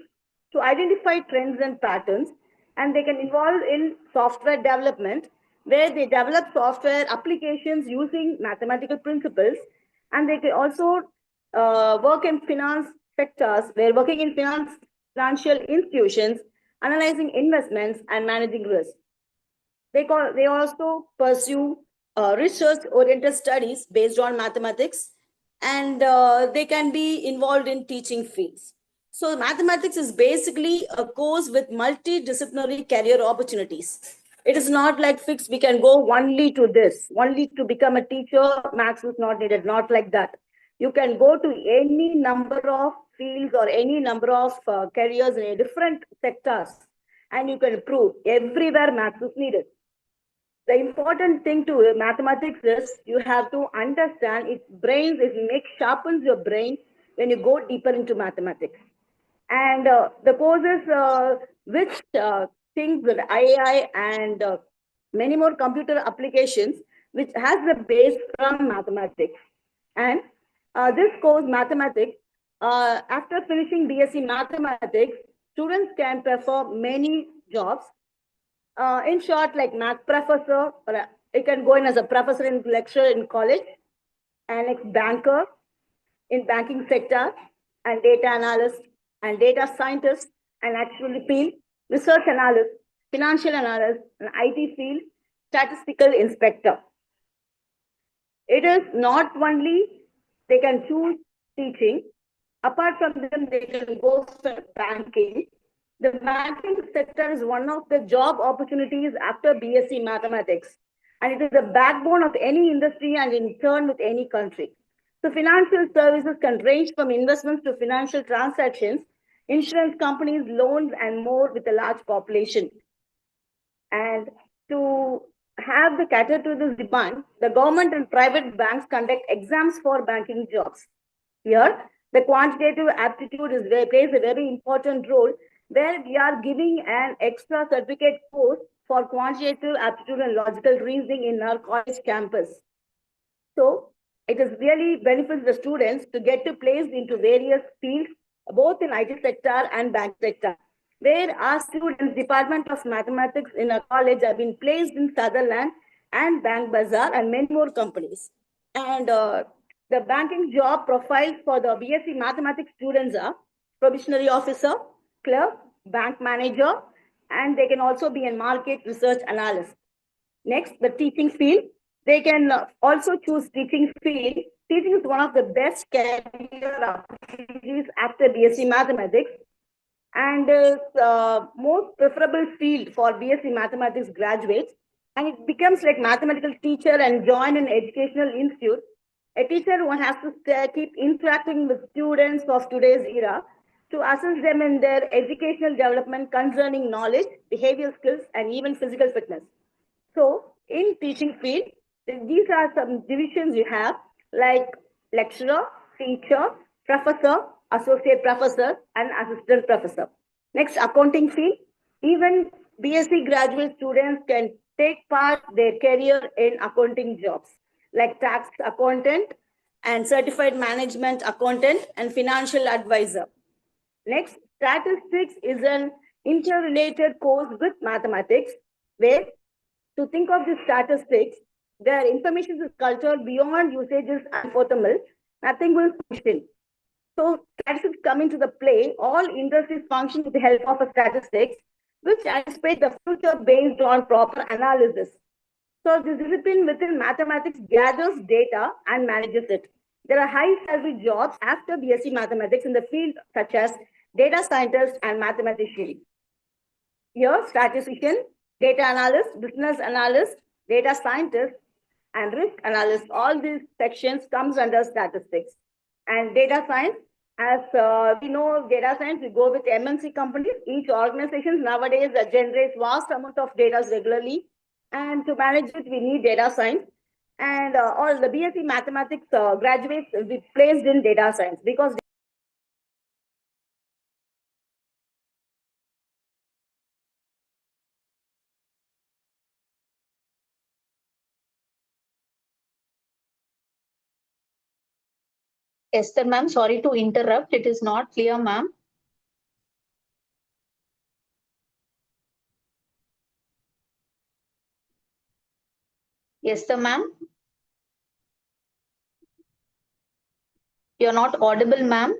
to identify trends and patterns, and they can involve in software development, where they develop software applications using mathematical principles, and they can also work in finance sectors, where working in financial institutions, analyzing investments, and managing risk. They also pursue research-oriented studies based on mathematics, and they can be involved in teaching fields. So mathematics is basically a course with multidisciplinary career opportunities. It is not like fixed, we can go only to this, only to become a teacher, maths is not needed, not like that. You can go to any number of fields or any number of careers in different sectors, and you can prove everywhere maths is needed. The important thing to mathematics is you have to understand its brains, it sharpens your brain when you go deeper into mathematics. And the courses which things with AI and many more computer applications, which has the base from mathematics. And this course, mathematics, after finishing BSc mathematics, students can perform many jobs. In short, like math professor, or you can go in as a professor in lecturer in college, and like banker in banking sector, and data analyst and data scientist, and actually field, research analyst, financial analyst, and IT field, statistical inspector. It is not only they can choose teaching, apart from them, they can go for banking. The banking sector is one of the job opportunities after BSc mathematics, and it is the backbone of any industry and in turn with any country. So financial services can range from investments to financial transactions, insurance companies, loans, and more with a large population. And to have the cater to this demand, the government and private banks conduct exams for banking jobs. Here, the quantitative aptitude plays a very important role, where we are giving an extra certificate course for quantitative aptitude and logical reasoning in our college campus. So it is really benefits the students to get to placed into various fields, both in IT sector and bank sector, where our students, Department of Mathematics in our college, have been placed in Sutherland and Bank Bazaar and many more companies. And the banking job profiles for the BSc Mathematics students are probationary officer, clerk, bank manager, and they can also be a market research analyst. Next, the teaching field. They can also choose teaching field. Teaching is one of the best career opportunities after BSc Mathematics, and is most preferable field for BSc Mathematics graduates. And it becomes like mathematical teacher and join an educational institute. A teacher one has to keep interacting with students of today's era to assist them in their educational development concerning knowledge, behavioral skills, and even physical fitness. So in teaching field, these are some divisions you have, like lecturer, teacher, professor, associate professor, and assistant professor. Next, accounting field. Even BSc graduate students can take part their career in accounting jobs, like tax accountant and certified management accountant and financial advisor. Next, statistics is an interrelated course with mathematics, where to think of the statistics, their information is cultured beyond usages and formal, nothing will function. So statistics come into the play, all industries function with the help of a statistics, which anticipate the future based on proper analysis. So this discipline within mathematics gathers data and manages it. There are high salary jobs after BSc mathematics in the field such as data scientist and mathematician. Here, statistician, data analyst, business analyst, data scientist, and risk analyst, all these sections comes under statistics. And data science, as we know, data science, we go with MNC companies. Each organization nowadays generates vast amount of data regularly. And to manage it, we need data science. And all the BSc mathematics graduates will be placed in data science, because Esther ma'am, sorry to interrupt. It is not clear, ma'am. Esther ma'am. You're not audible, ma'am.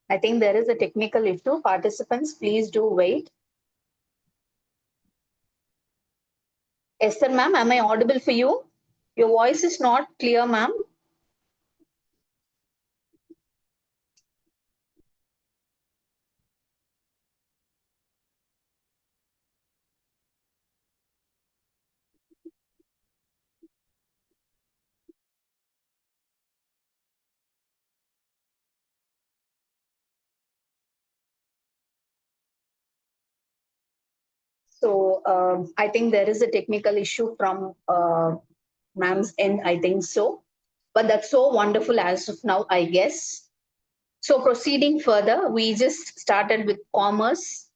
I think there is a technical issue. Participants, please do wait. Esther ma'am, am I audible for you? Your voice is not clear, ma'am. So I think there is a technical issue from ma'am's end, I think so. But that's so wonderful as of now, I guess. So proceeding further, we just started with commerce.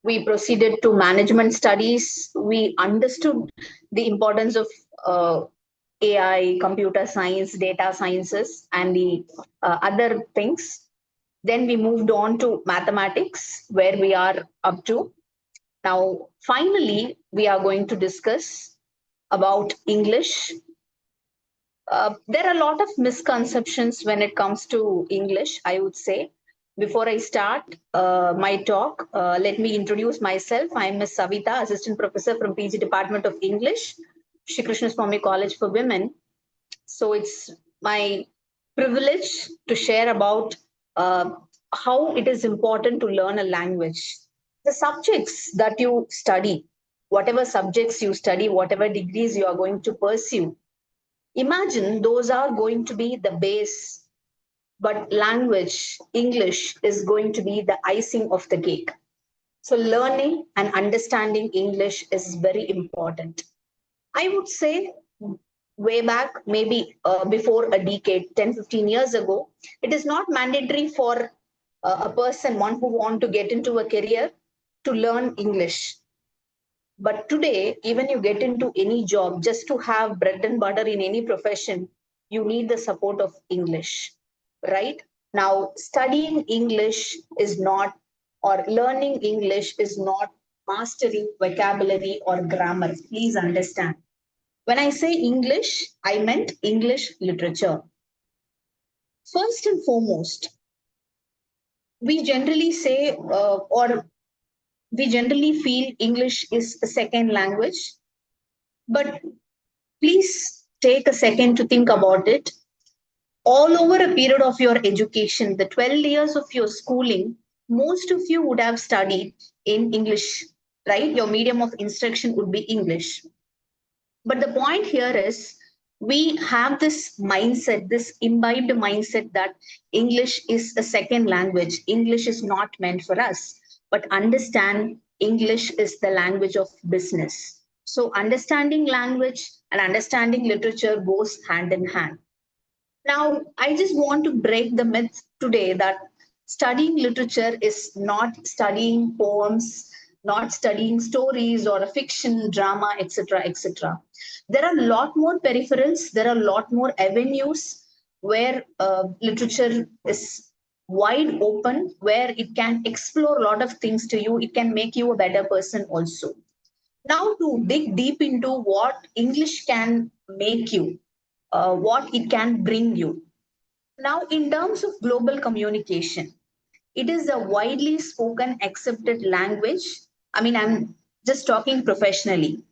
We proceeded to management studies. We understood the importance of AI, computer science, data sciences, and the other things. Then we moved on to mathematics, where we are up to. Now, finally, we are going to discuss about English. There are a lot of misconceptions when it comes to English, I would say. Before I start my talk, let me introduce myself. I'm Ms. Savita, Assistant Professor from PG Department of English, Shri Krishnaswamy College for Women. So it's my privilege to share about how it is important to learn a language. The subjects that you study, whatever subjects you study, whatever degrees you are going to pursue, imagine those are going to be the base, but language, English, is going to be the icing of the cake. So, learning and understanding English is very important. I would say way back, maybe before a decade, 10, 15 years ago, it is not mandatory for a person, one who want to get into a career, to learn English. But today, even you get into any job, just to have bread and butter in any profession, you need the support of English, right? Now, studying English is not, or learning English is not mastering vocabulary or grammar. Please understand. When I say English, I meant English literature. First and foremost, we generally say, or we generally feel English is a second language. But please take a second to think about it. All over a period of your education, the 12 years of your schooling, most of you would have studied in English, right? Your medium of instruction would be English. But the point here is we have this mindset, this imbibed mindset that English is a second language. English is not meant for us. But understand, English is the language of business. So understanding language and understanding literature goes hand in hand. Now, I just want to break the myth today that studying literature is not studying poems, not studying stories or a fiction, drama, etc., etc. There are a lot more peripherals, there are a lot more avenues where literature is wide open, where it can explore a lot of things to you. It can make you a better person also. Now, to dig deep into what English can make you, what it can bring you. Now, in terms of global communication, it is a widely spoken, accepted language. I mean, I'm just talking professionally,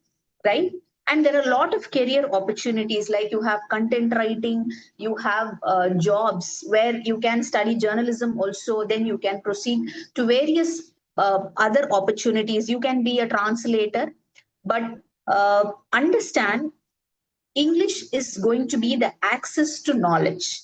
right? And there are a lot of career opportunities, like you have content writing, you have jobs where you can study journalism also, then you can proceed to various other opportunities. You can be a translator, but understand English is going to be the access to knowledge.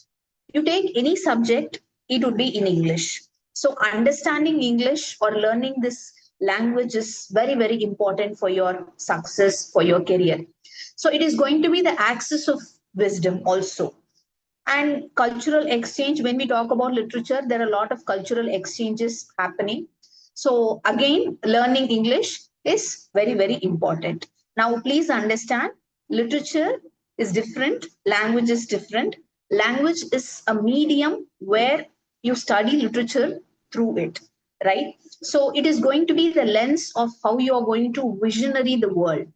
You take any subject, it would be in English. So, understanding English or learning this language is very, very important for your success, for your career. So, it is going to be the access of wisdom also. And cultural exchange, when we talk about literature, there are a lot of cultural exchanges happening. So, again, learning English is very, very important. Now, please understand, literature is different, language is different. Language is a medium where you study literature through it, right? So, it is going to be the lens of how you are going to visionary the world,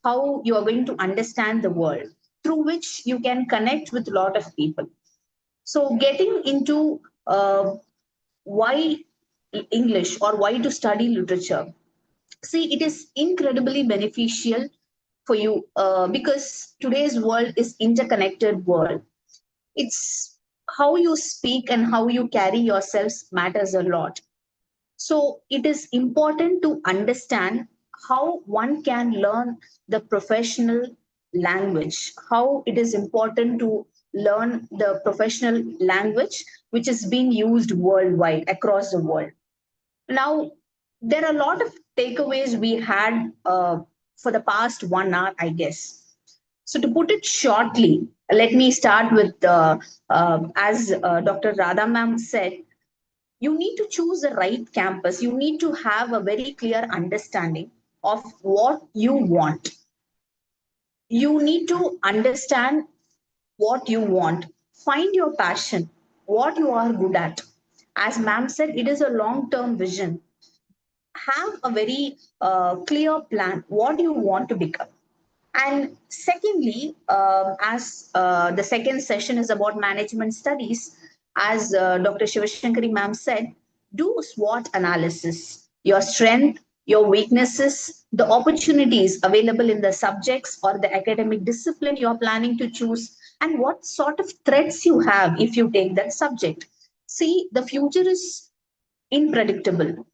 how you are going to understand the world, through which you can connect with a lot of people. So, getting into why English or why to study literature. See, it is incredibly beneficial for you because today's world is interconnected world. It's how you speak and how you carry yourselves matters a lot. So it is important to understand how one can learn the professional language, how it is important to learn the professional language which is being used worldwide across the world. Now, there are a lot of takeaways we had for the past 1 hour, I guess. So, to put it shortly, let me start with as Dr. Radha ma'am said, you need to choose the right campus. You need to have a very clear understanding of what you want. You need to understand what you want. Find your passion, what you are good at. As ma'am said, it is a long term vision. Have a very clear plan what you want to become. And secondly, as the second session is about management studies, as Dr. Shivashankari ma'am said, do SWOT analysis, your strength, your weaknesses, the opportunities available in the subjects or the academic discipline you're planning to choose, and what sort of threats you have if you take that subject. See, the future is unpredictable,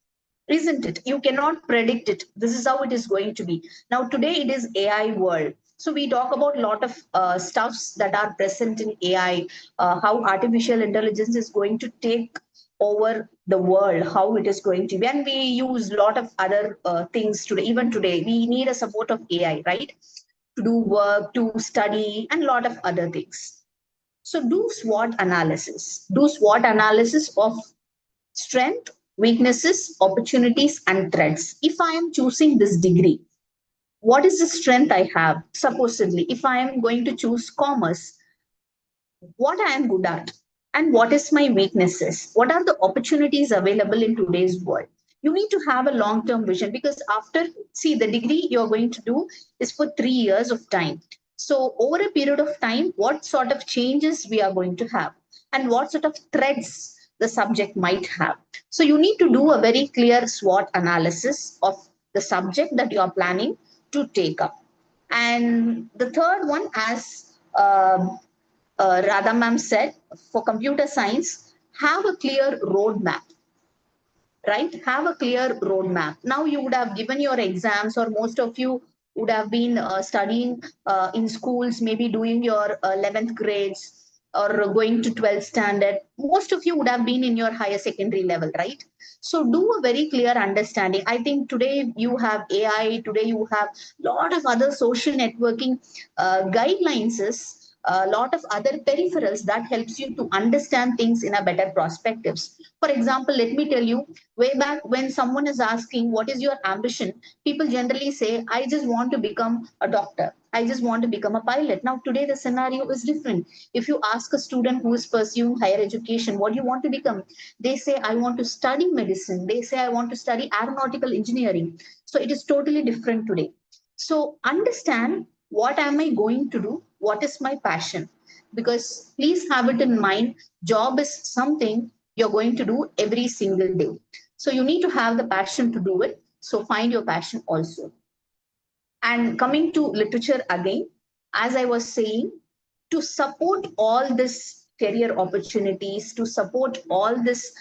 isn't it? You cannot predict it. This is how it is going to be. Now today it is AI world, so we talk about a lot of stuffs that are present in AI, how artificial intelligence is going to take over the world, how it is going to be, and we use a lot of other things today. Even today we need a support of AI, right, to do work, to study, and a lot of other things. So do SWOT analysis. Do SWOT analysis of strength, weaknesses, opportunities, and threats. If I am choosing this degree, what is the strength I have? Supposedly, if I am going to choose commerce, what I am good at and what is my weaknesses? What are the opportunities available in today's world? You need to have a long term vision because after, see, the degree you're going to do is for 3 years of time. So, over a period of time, what sort of changes we are going to have and what sort of threats the subject might have. So, you need to do a very clear SWOT analysis of the subject that you are planning to take up. And the third one, as Radha ma'am said, for computer science, have a clear roadmap, right? Have a clear roadmap. Now you would have given your exams, or most of you would have been studying in schools, maybe doing your 11th grades or going to 12th standard. Most of you would have been in your higher secondary level, right? So do a very clear understanding. I think today you have AI, today you have a lot of other social networking guidelines, a lot of other peripherals that helps you to understand things in a better perspectives. For example, let me tell you, way back when someone is asking what is your ambition, people generally say, I just want to become a doctor, I just want to become a pilot. Now today the scenario is different. If you ask a student who is pursuing higher education, what do you want to become, they say, I want to study medicine, they say, I want to study aeronautical engineering. So it is totally different today. So understand, what am I going to do, what is my passion, because please have it in mind, job is something you're going to do every single day. So you need to have the passion to do it. So find your passion also. And coming to literature again, as I was saying, to support all this career opportunities, to support all this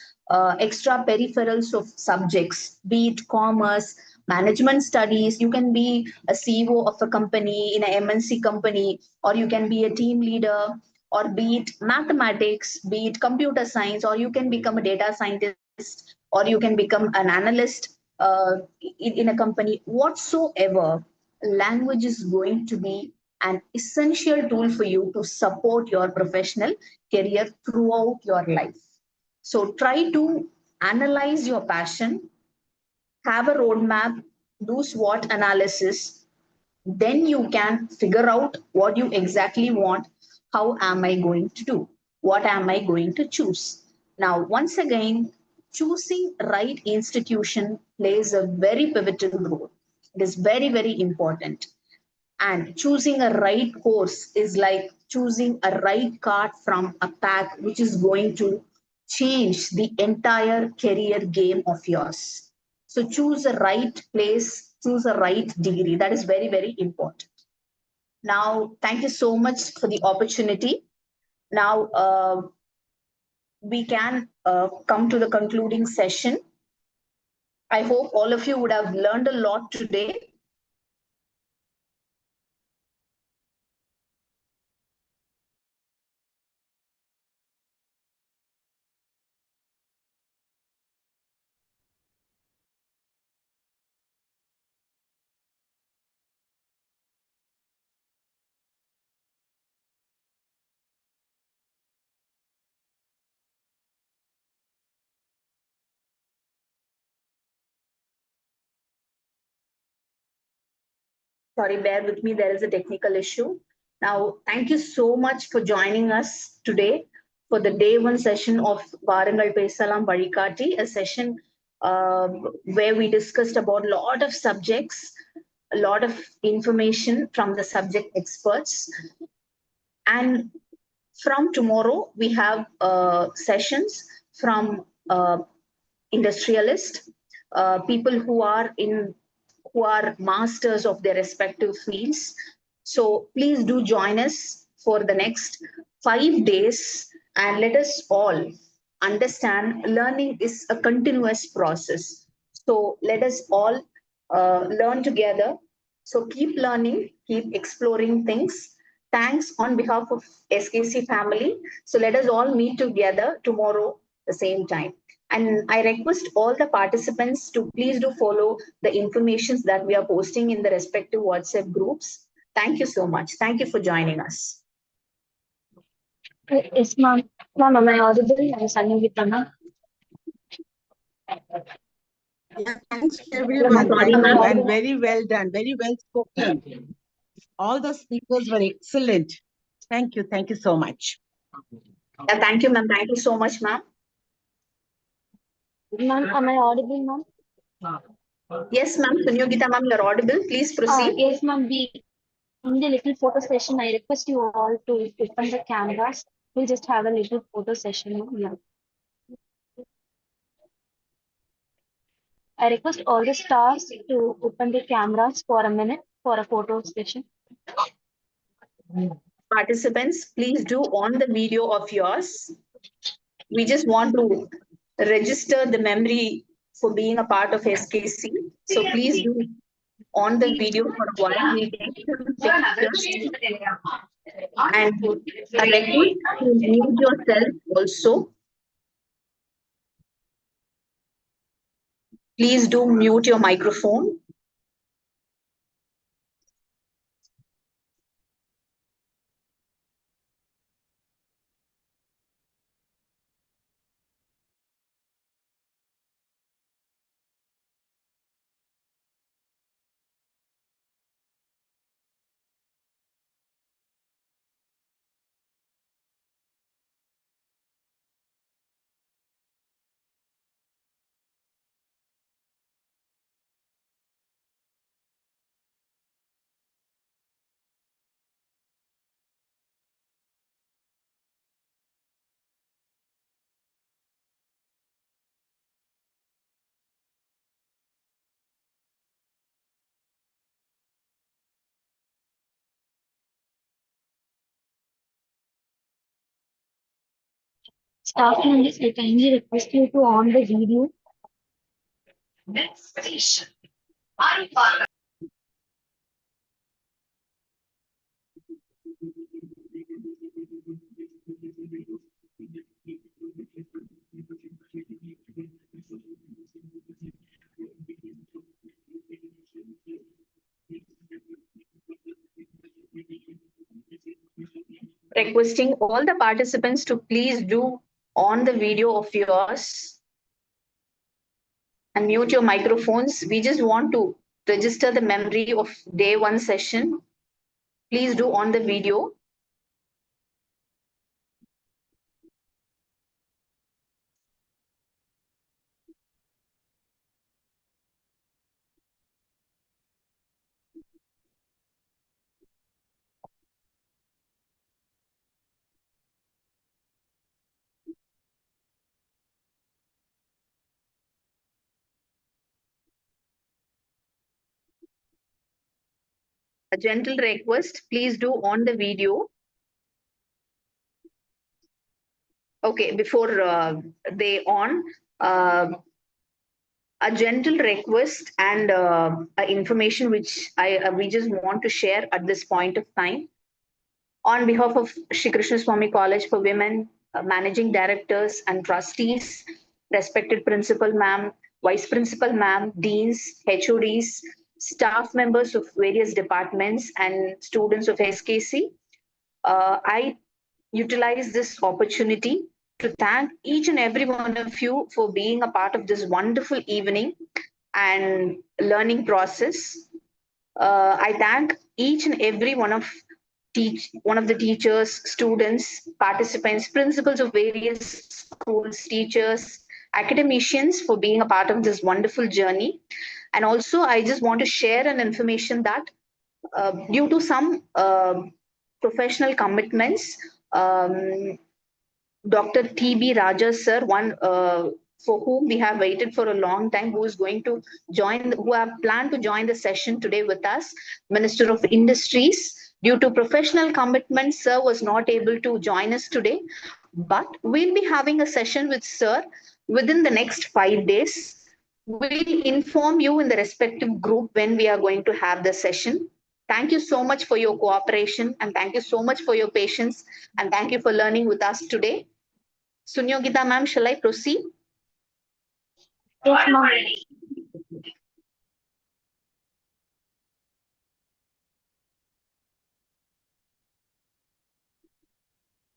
extra peripherals of subjects, be it commerce, management studies, you can be a CEO of a company in a MNC company, or you can be a team leader, or be it mathematics, be it computer science, or you can become a data scientist, or you can become an analyst in a company, whatsoever. Language is going to be an essential tool for you to support your professional career throughout your life. So try to analyze your passion, have a roadmap, do SWOT analysis, then you can figure out what you exactly want. How am I going to do? What am I going to choose? Now, once again, choosing right institution plays a very pivotal role. It is very, very important. And choosing a right course is like choosing a right card from a pack, which is going to change the entire career game of yours. So choose a right place, choose a right degree. That is very, very important. Now, thank you so much for the opportunity. Now, we can come to the concluding session. I hope all of you would have learned a lot today. Sorry, bear with me, there is a technical issue. Now, thank you so much for joining us today for the day one session of Varangal Pesalam Varikati, a session where we discussed about a lot of subjects, a lot of information from the subject experts. And from tomorrow, we have sessions from industrialists, people who are masters of their respective fields. So please do join us for the next 5 days and let us all understand learning is a continuous process. So let us all learn together. So keep learning, keep exploring things. Thanks on behalf of SKC family. So let us all meet together tomorrow the same time. And I request all the participants to please do follow the informations that we are posting in the respective WhatsApp groups. Thank you so much. Thank you for joining us. Yes, ma'am. Ma'am, am I audible? I'm Sangeeta, ma'am. Yeah, thanks everyone. Sorry, Thank you, ma'am. and very well done, very well spoken. All the speakers were excellent. Thank you. Thank you so much. Yeah, thank you, ma'am. Thank you so much, ma'am. Ma'am, am I audible, ma'am? Yes, ma'am. Sunyogita, ma'am, you're audible. Please proceed. Yes, ma'am. In the little photo session, I request you all to open the cameras. We'll just have a little photo session, ma'am. Yeah. I request all the stars to open the cameras for a minute for a photo session. Participants, please do on the video of yours. We just want to register the memory for being a part of SKC. So please do on the video for a while. We take some pictures and a request to mute yourself also. Please do mute your microphone. Staff members, I kindly request you to on the video. Requesting all the participants to please do on the video of yours and mute your microphones. We just want to register the memory of day one session. Please do on the video. A gentle request, please do on the video. Okay, before they on, a gentle request and information which we just want to share at this point of time. On behalf of Shri Krishnaswamy College for Women, managing directors and trustees, respected principal ma'am, vice principal ma'am, deans, HODs, staff members of various departments and students of SKC, I utilize this opportunity to thank each and every one of you for being a part of this wonderful evening and learning process. I thank each and every one of the teachers, students, participants, principals of various schools, teachers, academicians for being a part of this wonderful journey. And also, I just want to share an information that due to some professional commitments, Dr. T.B. Raja sir, one for whom we have waited for a long time, who is going to join, who have planned to join the session today with us, Minister of Industries. Due to professional commitments, sir was not able to join us today, but we'll be having a session with sir within the next 5 days. We'll inform you in the respective group when we are going to have the session. Thank you so much for your cooperation and thank you so much for your patience and thank you for learning with us today. Sunyogita ma'am, shall I proceed? Yes, ma'am.